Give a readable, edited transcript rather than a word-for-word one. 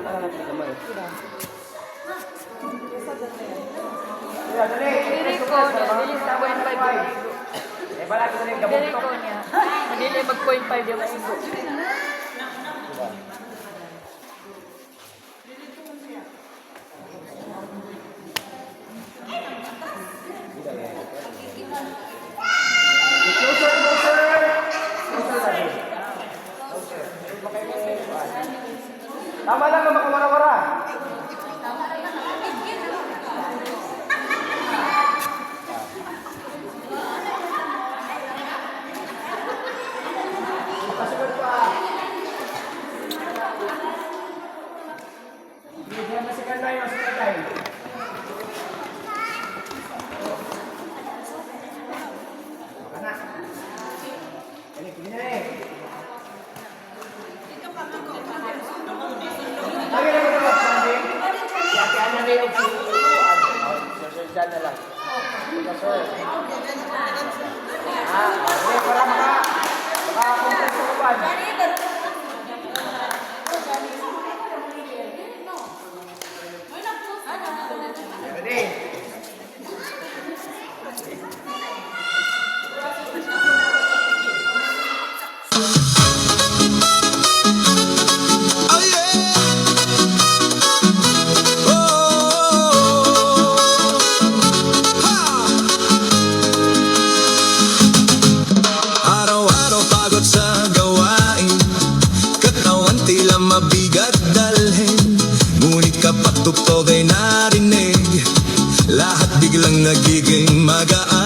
Dili ko niya, dili sa 0.5. Eh, pala ko rin Dili ko niya. Dili mag 0.5 yung maigo. Tama lang na makamara-wara. Kasunod pa. Bigyan na si Kanday, mas Kanday. Anak. Ini punya eh. Lagi na ko ba Sunday? Yati ana ni og sir dyan na lang. Sir. Okay, para maka-compress ko ba? Ready? Mabigat dalhin, ngunit kapag tugtog ay narinig, lahat biglang nagiging magaan.